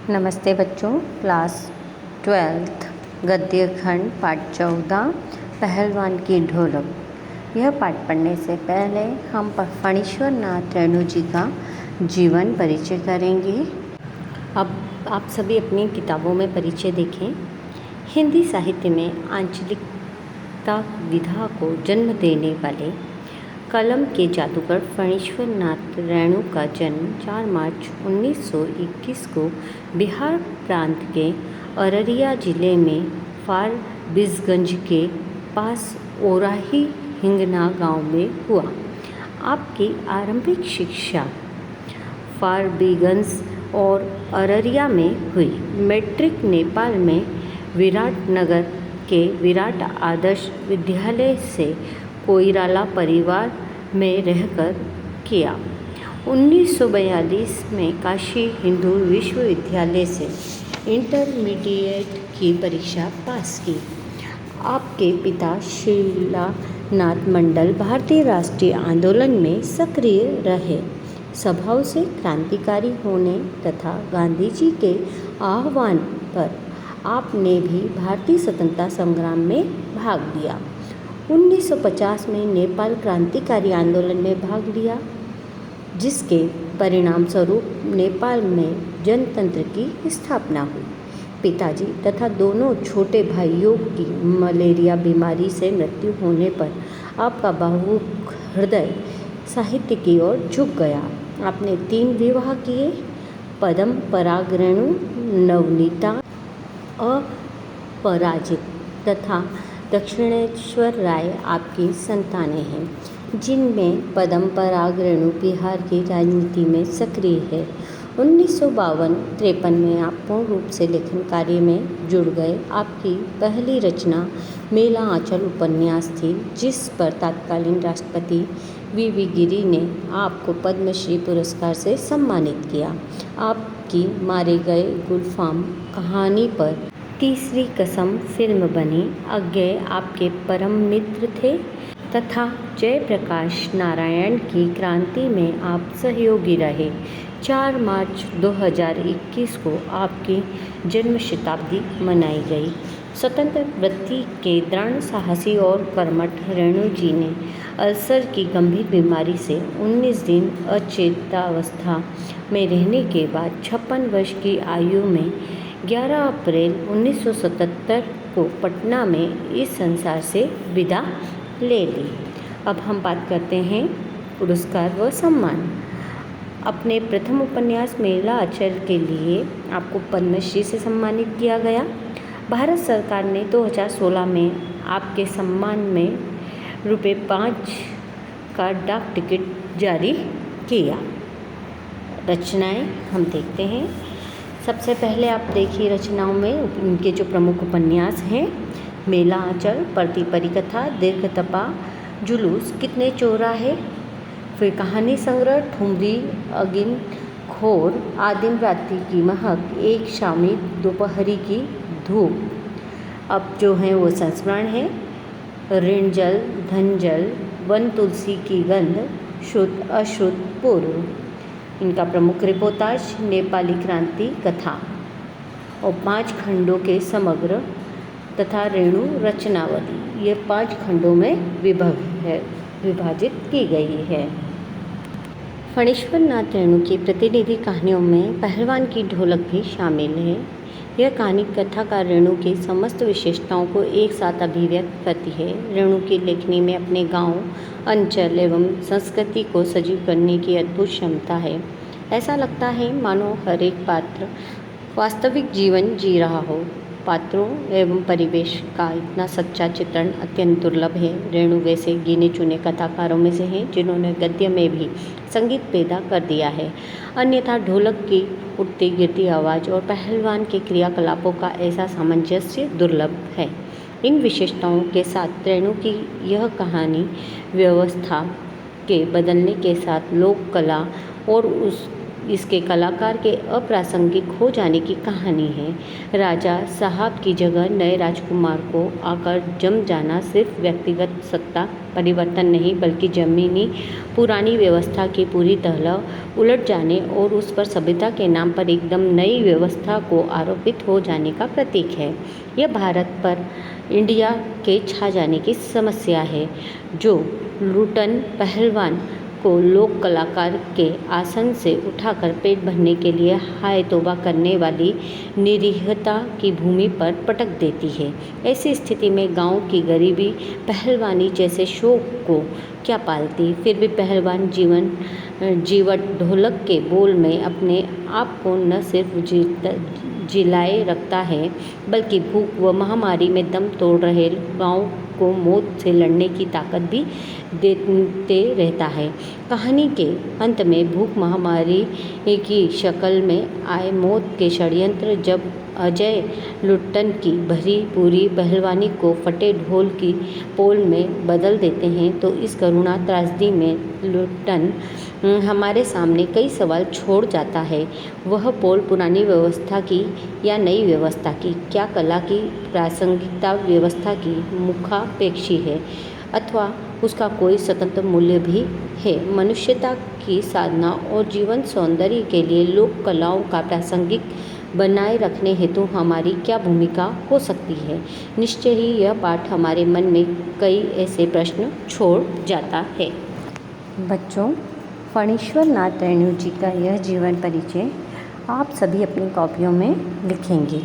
नमस्ते बच्चों। Class 12th गद्य खंड पाठ 14 पहलवान की ढोलक। यह पाठ पढ़ने से पहले हम फणीश्वर नाथ रेणु जी का जीवन परिचय करेंगे। अब आप सभी अपनी किताबों में परिचय देखें। हिंदी साहित्य में आंचलिकता विधा को जन्म देने वाले कलम के जादूगर फणीश्वर नाथ रेणु का जन्म 4 मार्च 1921 को बिहार प्रांत के अररिया जिले में फारबिसगंज के पास ओराही हिंगना गांव में हुआ। आपकी आरंभिक शिक्षा फारबिसगंज और अररिया में हुई। मैट्रिक नेपाल में विराटनगर के विराट आदर्श विद्यालय से कोइराला परिवार में रहकर किया। 1942 में काशी हिंदू विश्वविद्यालय से इंटरमीडिएट की परीक्षा पास की। आपके पिता शीलानाथ मंडल भारतीय राष्ट्रीय आंदोलन में सक्रिय रहे। स्वभाव से क्रांतिकारी होने तथा गांधी जी के आह्वान पर आपने भी भारतीय स्वतंत्रता संग्राम में भाग लिया। 1950 में नेपाल क्रांतिकारी आंदोलन में भाग लिया, जिसके परिणाम स्वरूप नेपाल में जनतंत्र की स्थापना हुई। पिताजी तथा दोनों छोटे भाइयों की मलेरिया बीमारी से मृत्यु होने पर आपका भावुक हृदय साहित्य की ओर झुक गया। आपने 3 विवाह किए। पद्म पराग रेणु, नवनीता अपराजित तथा दक्षिणेश्वर राय आपकी संतानें हैं, जिनमें पद्म पराग रेणु बिहार की राजनीति में सक्रिय है। 1952-53 में आप पूर्ण रूप से लेखन कार्य में जुड़ गए। आपकी पहली रचना मेला आंचल उपन्यास थी, जिस पर तत्कालीन राष्ट्रपति वी गिरी ने आपको पद्मश्री पुरस्कार से सम्मानित किया। आपकी मारे गए गुलफाम कहानी पर तीसरी कसम फिल्म बनी। अज्ञेय आपके परम मित्र थे तथा जयप्रकाश नारायण की क्रांति में आप सहयोगी रहे। 4 मार्च 2021 को आपकी जन्म शताब्दी मनाई गई। स्वतंत्र वृत्ति के दृढ़ साहसी और कर्मठ रेणु जी ने अल्सर की गंभीर बीमारी से 19 दिन अचेतावस्था में रहने के बाद 56 वर्ष की आयु में 11 अप्रैल 1977 को पटना में इस संसार से विदा ले ली। अब हम बात करते हैं पुरस्कार व सम्मान। अपने प्रथम उपन्यास मेला आंचल के लिए आपको पद्मश्री से सम्मानित किया गया। भारत सरकार ने 2016 में आपके सम्मान में ₹5 का डाक टिकट जारी किया। रचनाएं हम देखते हैं। सबसे पहले आप देखिए रचनाओं में उनके जो प्रमुख उपन्यास हैं। मेला आंचल, पढ़ती परिकथा, दीर्घतपा, जुलूस, कितने चौराहे, फिर कहानी संग्रह, ठुमरी, अगिन खोर, आदिम रात्रि की महक, एक शामी दोपहरी की धूप। अब जो है वो संस्मरण है। ऋण जल, धन जल, वन तुलसी की गंध, शुद्ध अशुद्ध पूर्व। इनका प्रमुख रिपोर्टाज नेपाली क्रांति कथा और 5 खंडों के समग्र तथा रेणु रचनावली, ये 5 खंडों में विभाजित की गई है। फणीश्वर नाथ रेणु की प्रतिनिधि कहानियों में पहलवान की ढोलक भी शामिल है। यह कहानी कथाकार रेणु की समस्त विशेषताओं को एक साथ अभिव्यक्त करती है। रेणु की लेखनी में अपने गांव, अंचल एवं संस्कृति को सजीव करने की अद्भुत क्षमता है। ऐसा लगता है मानो हर एक पात्र वास्तविक जीवन जी रहा हो। पात्रों एवं परिवेश का इतना सच्चा चित्रण अत्यंत दुर्लभ है। रेणु वैसे गिने चुने कथाकारों में से हैं जिन्होंने गद्य में भी संगीत पैदा कर दिया है। अन्यथा ढोलक की उठती गिरती आवाज़ और पहलवान के क्रियाकलापों का ऐसा सामंजस्य दुर्लभ है। इन विशेषताओं के साथ रेणु की यह कहानी व्यवस्था के बदलने के साथ लोक कला और इसके कलाकार के अप्रासंगिक हो जाने की कहानी है। राजा साहब की जगह नए राजकुमार को आकर जम जाना सिर्फ व्यक्तिगत सत्ता परिवर्तन नहीं बल्कि जमीनी पुरानी व्यवस्था की पूरी तरह उलट जाने और उस पर सभ्यता के नाम पर एकदम नई व्यवस्था को आरोपित हो जाने का प्रतीक है। यह भारत पर इंडिया के छा जाने की समस्या है, जो लुटन पहलवान को लोक कलाकार के आसन से उठाकर पेट भरने के लिए हाय तौबा करने वाली निरीहता की भूमि पर पटक देती है। ऐसी स्थिति में गांव की गरीबी पहलवानी जैसे शौक को क्या पालती। फिर भी पहलवान जीवट ढोलक के बोल में अपने आप को न सिर्फ जिलाए रखता है बल्कि भूख व महामारी में दम तोड़ रहे गांव को मौत से लड़ने की ताकत भी देते रहता है। कहानी के अंत में भूख महामारी की शक्ल में आए मौत के षड्यंत्र जब अजय लुट्टन की भरी पूरी पहलवानी को फटे ढोल की पोल में बदल देते हैं तो इस करुणा त्रासदी में लुट्टन हमारे सामने कई सवाल छोड़ जाता है। वह पोल पुरानी व्यवस्था की या नई व्यवस्था की, क्या कला की प्रासंगिकता व्यवस्था की मुखापेक्षी है अथवा उसका कोई स्वतंत्र मूल्य भी है। मनुष्यता की साधना और जीवन सौंदर्य के लिए लोक कलाओं का प्रासंगिक बनाए रखने हेतु हमारी क्या भूमिका हो सकती है। निश्चय ही यह पाठ हमारे मन में कई ऐसे प्रश्न छोड़ जाता है। बच्चों, फणीश्वर नाथ रेणु जी का यह जीवन परिचय आप सभी अपनी कॉपियों में लिखेंगे।